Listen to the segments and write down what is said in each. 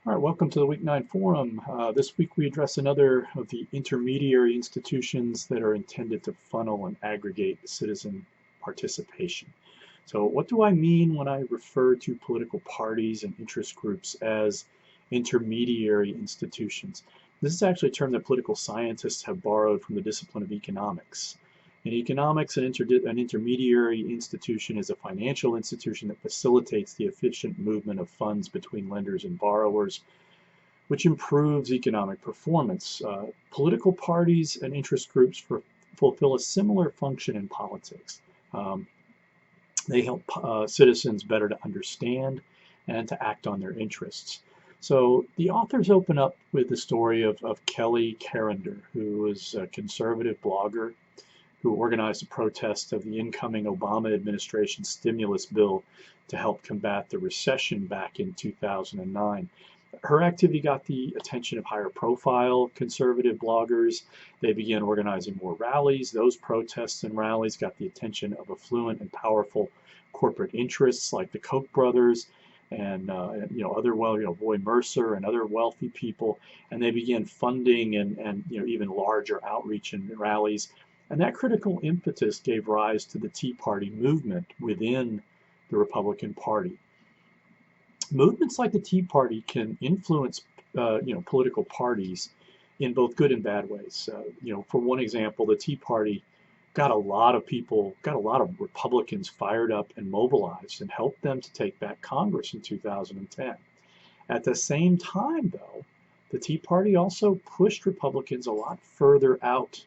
All right, welcome to the Week 9 Forum. This week we address another of the intermediary institutions that are intended to funnel and aggregate citizen participation. So what do I mean when I refer to political parties and interest groups as intermediary institutions? This is actually a term that political scientists have borrowed from the discipline of economics. In economics, an intermediary institution is a financial institution that facilitates the efficient movement of funds between lenders and borrowers, which improves economic performance. Political parties and interest groups fulfill a similar function in politics. Um, they help citizens better to understand and to act on their interests. So the authors open up with the story of Kelly Carrender, who was a conservative blogger who organized a protest of the incoming Obama administration stimulus bill to help combat the recession back in 2009. Her activity got the attention of higher profile conservative bloggers. They began organizing more rallies. Those protests and rallies got the attention of affluent and powerful corporate interests like the Koch brothers and other Roy Mercer and other wealthy people, and they began funding and even larger outreach and rallies. And that critical impetus gave rise to the Tea Party movement within the Republican Party. Movements like the Tea Party can influence, political parties in both good and bad ways. For one example, the Tea Party got a lot of Republicans fired up and mobilized and helped them to take back Congress in 2010. At the same time, though, the Tea Party also pushed Republicans a lot further out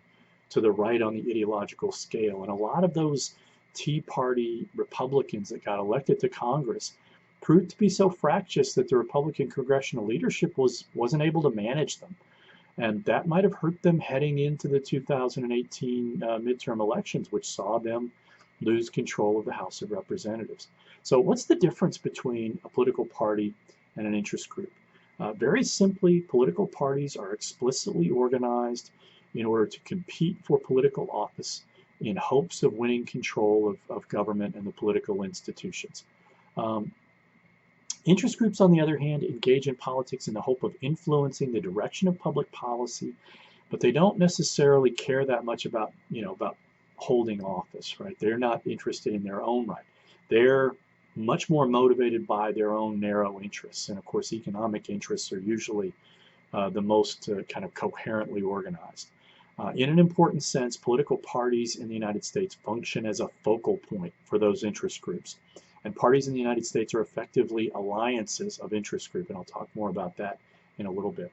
to the right on the ideological scale. And a lot of those Tea Party Republicans that got elected to Congress proved to be so fractious that the Republican congressional leadership wasn't able to manage them. And that might have hurt them heading into the 2018 midterm elections, which saw them lose control of the House of Representatives. So what's the difference between a political party and an interest group? Very simply, political parties are explicitly organized in order to compete for political office in hopes of winning control of government and the political institutions. Interest groups, on the other hand, engage in politics in the hope of influencing the direction of public policy, but they don't necessarily care that much about holding office, right? They're not interested in their own right. They're much more motivated by their own narrow interests. And of course, economic interests are usually the most kind of coherently organized. In an important sense, political parties in the United States function as a focal point for those interest groups. And parties in the United States are effectively alliances of interest group, and I'll talk more about that in a little bit.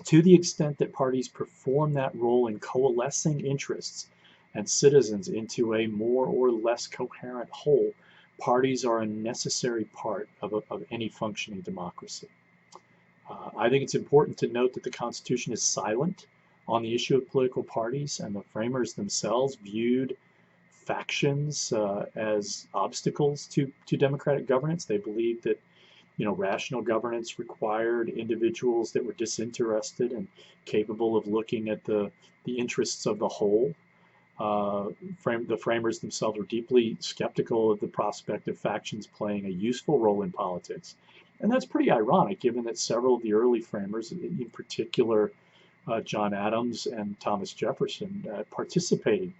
To the extent that parties perform that role in coalescing interests and citizens into a more or less coherent whole, parties are a necessary part of any functioning democracy. I think it's important to note that the Constitution is silent on the issue of political parties, and the framers themselves viewed factions as obstacles to democratic governance. They believed that rational governance required individuals that were disinterested and capable of looking at the interests of the whole. The framers themselves were deeply skeptical of the prospect of factions playing a useful role in politics. And that's pretty ironic, given that several of the early framers, in particular John Adams and Thomas Jefferson, participated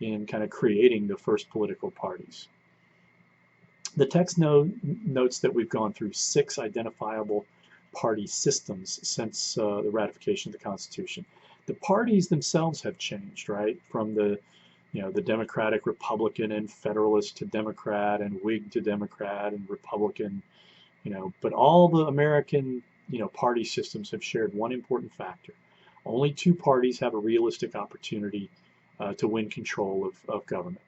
in kind of creating the first political parties. The text notes that we've gone through 6 identifiable party systems since the ratification of the Constitution. The parties themselves have changed, right? From the Democratic, Republican, and Federalist to Democrat, and Whig to Democrat, and Republican, but all the American, party systems have shared one important factor. Only 2 parties have a realistic opportunity to win control of government.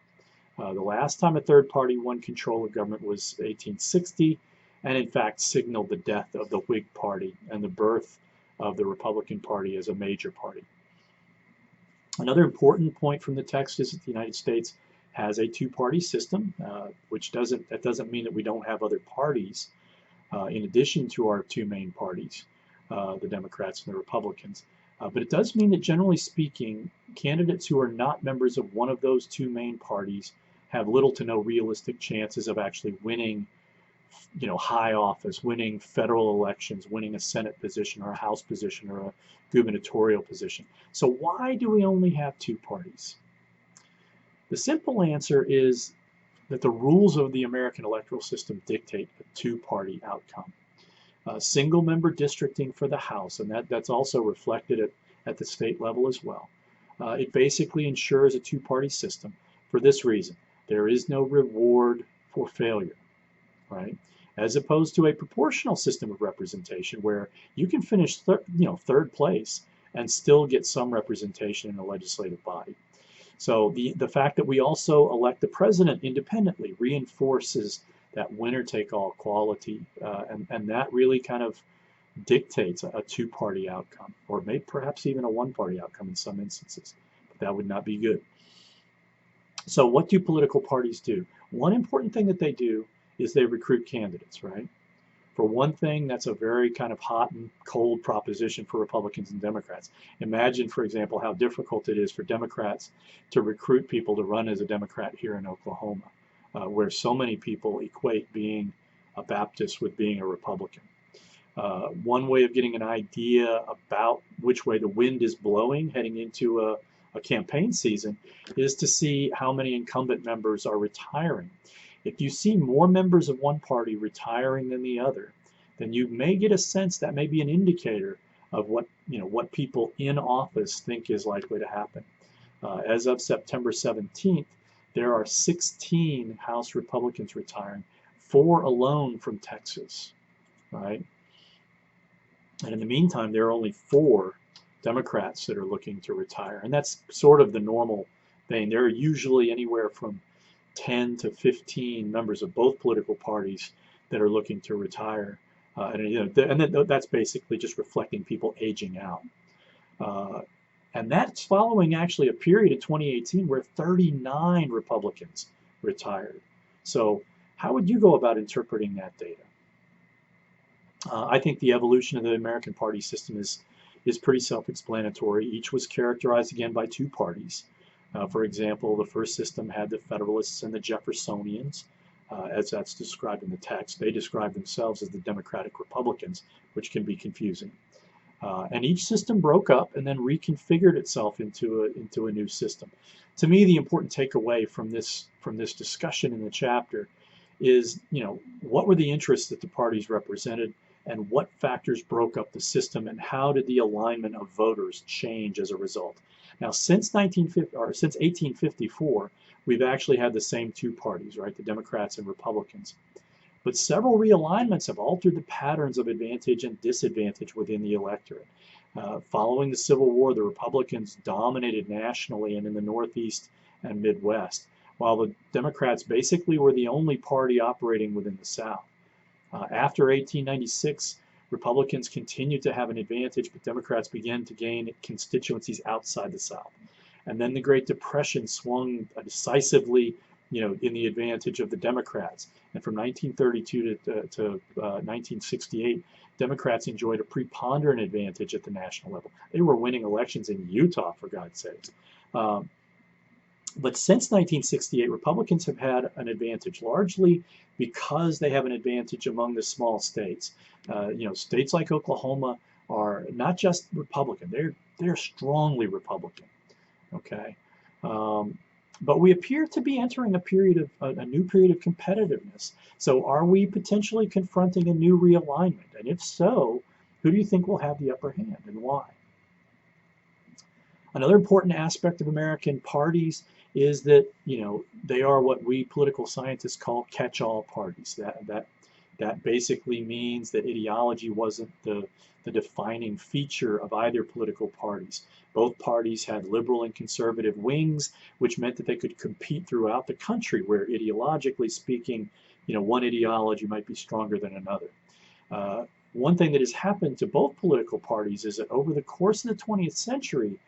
The last time a third party won control of government was 1860, and in fact signaled the death of the Whig Party and the birth of the Republican Party as a major party. Another important point from the text is that the United States has a 2-party system, that doesn't mean that we don't have other parties in addition to our 2 main parties, the Democrats and the Republicans. But it does mean that, generally speaking, candidates who are not members of one of those 2 main parties have little to no realistic chances of actually winning high office, winning federal elections, winning a Senate position or a House position or a gubernatorial position. So why do we only have two parties? The simple answer is that the rules of the American electoral system dictate a two-party outcome. Single-member districting for the House, and that's also reflected at the state level as well. It basically ensures a two-party system for this reason. There is no reward for failure, right? As opposed to a proportional system of representation where you can finish third place and still get some representation in a legislative body. So the fact that we also elect the president independently reinforces that winner-take-all quality, and that really kind of dictates a two-party outcome, or maybe perhaps even a one-party outcome in some instances. But that would not be good. So what do political parties do? One important thing that they do is they recruit candidates, right? For one thing, that's a very kind of hot and cold proposition for Republicans and Democrats. Imagine, for example, how difficult it is for Democrats to recruit people to run as a Democrat here in Oklahoma, where so many people equate being a Baptist with being a Republican. One way of getting an idea about which way the wind is blowing heading into a campaign season is to see how many incumbent members are retiring. If you see more members of one party retiring than the other, then you may get a sense that may be an indicator of what people in office think is likely to happen. As of September 17th, there are 16 House Republicans retiring, 4 alone from Texas, right? And in the meantime, there are only 4 Democrats that are looking to retire, and that's sort of the normal thing. There are usually anywhere from 10 to 15 members of both political parties that are looking to retire, and that's basically just reflecting people aging out. And that's following actually a period in 2018 where 39 Republicans retired. So how would you go about interpreting that data? I think the evolution of the American party system is pretty self-explanatory. Each was characterized again by two parties. For example, the first system had the Federalists and the Jeffersonians, as that's described in the text. They describe themselves as the Democratic Republicans, which can be confusing. And each system broke up and then reconfigured itself into a new system. To me, the important takeaway from this discussion in the chapter is, what were the interests that the parties represented, and what factors broke up the system, and how did the alignment of voters change as a result? Now, since 1854, we've actually had the same two parties, right? The Democrats and Republicans. But several realignments have altered the patterns of advantage and disadvantage within the electorate. Following the Civil War, the Republicans dominated nationally and in the Northeast and Midwest, while the Democrats basically were the only party operating within the South. After 1896, Republicans continued to have an advantage, but Democrats began to gain constituencies outside the South. And then the Great Depression swung decisively, in the advantage of the Democrats. And from 1932 to 1968, Democrats enjoyed a preponderant advantage at the national level. They were winning elections in Utah, for God's sakes. But since 1968, Republicans have had an advantage, largely because they have an advantage among the small states. States like Oklahoma are not just Republican; they're strongly Republican. Okay, but we appear to be entering a new period of competitiveness. So, are we potentially confronting a new realignment? And if so, who do you think will have the upper hand, and why? Another important aspect of American parties is that they are what we political scientists call catch-all parties. That basically means that ideology wasn't the defining feature of either political parties. Both parties had liberal and conservative wings, which meant that they could compete throughout the country, where ideologically speaking, one ideology might be stronger than another. One thing that has happened to both political parties is that over the course of the 20th century,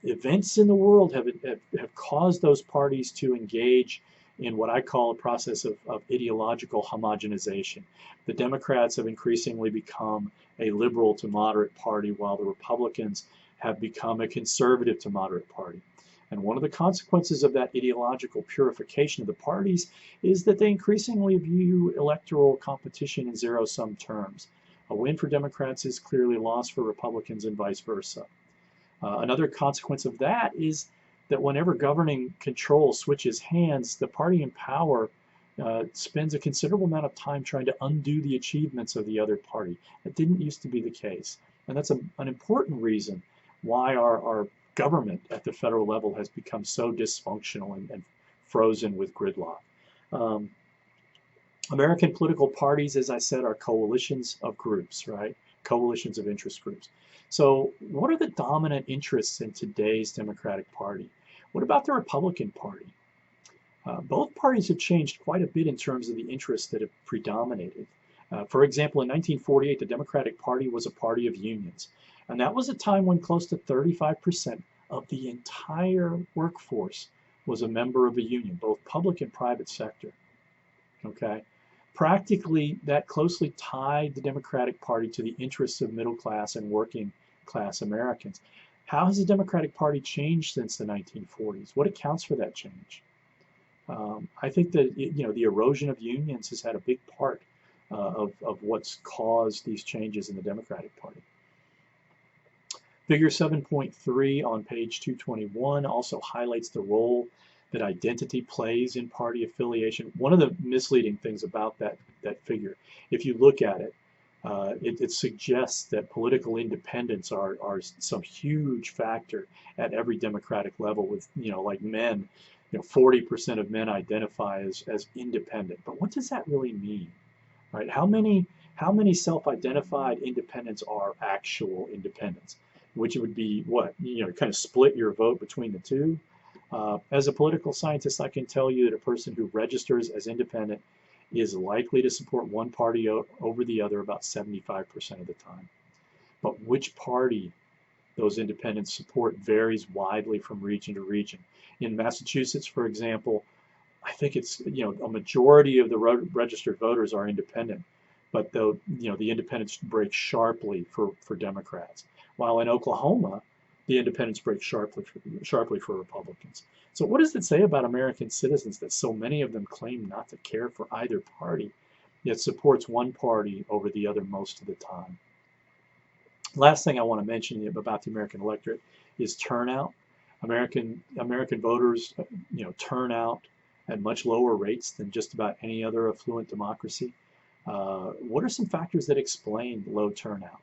events in the world have caused those parties to engage in what I call a process of ideological homogenization. The Democrats have increasingly become a liberal to moderate party, while the Republicans have become a conservative to moderate party. And one of the consequences of that ideological purification of the parties is that they increasingly view electoral competition in zero-sum terms. A win for Democrats is clearly a loss for Republicans and vice versa. Another consequence of that is that whenever governing control switches hands, the party in power spends a considerable amount of time trying to undo the achievements of the other party. That didn't used to be the case. And that's an important reason why our government at the federal level has become so dysfunctional and frozen with gridlock. American political parties, as I said, are coalitions of groups, right? Coalitions of interest groups. So what are the dominant interests in today's Democratic Party? What about the Republican Party? Both parties have changed quite a bit in terms of the interests that have predominated. For example, in 1948, the Democratic Party was a party of unions. And that was a time when close to 35% of the entire workforce was a member of a union, both public and private sector. Okay? Practically, that closely tied the Democratic Party to the interests of middle class and working class Americans. How has the Democratic Party changed since the 1940s? What accounts for that change? I think that the erosion of unions has had a big part of what's caused these changes in the Democratic Party. Figure 7.3 on page 221 also highlights the role that identity plays in party affiliation. One of the misleading things about that figure, if you look at it, it suggests that political independents are some huge factor at every democratic level with, like men, 40% of men identify as independent. But what does that really mean, right? How many self-identified independents are actual independents? Which would be what? Kind of split your vote between the two. As a political scientist, I can tell you that a person who registers as independent is likely to support one party over the other about 75% of the time. But which party those independents support varies widely from region to region. In Massachusetts, for example, I think it's, a majority of the registered voters are independent, but the independents break sharply for Democrats. While in Oklahoma, the independents break sharply for Republicans. So what does it say about American citizens that so many of them claim not to care for either party, yet supports one party over the other most of the time? Last thing I want to mention about the American electorate is turnout. American voters, turn out at much lower rates than just about any other affluent democracy. What are some factors that explain low turnout?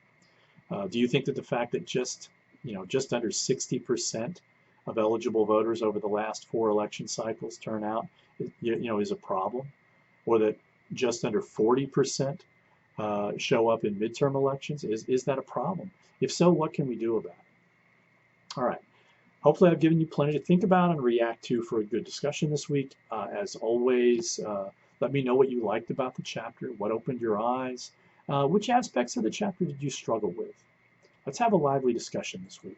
Do you think that the fact that just under 60% of eligible voters over the last 4 election cycles turn out, is a problem? Or that just under 40% show up in midterm elections? Is that a problem? If so, what can we do about it? All right. Hopefully I've given you plenty to think about and react to for a good discussion this week. As always, let me know what you liked about the chapter, what opened your eyes, which aspects of the chapter did you struggle with? Let's have a lively discussion this week.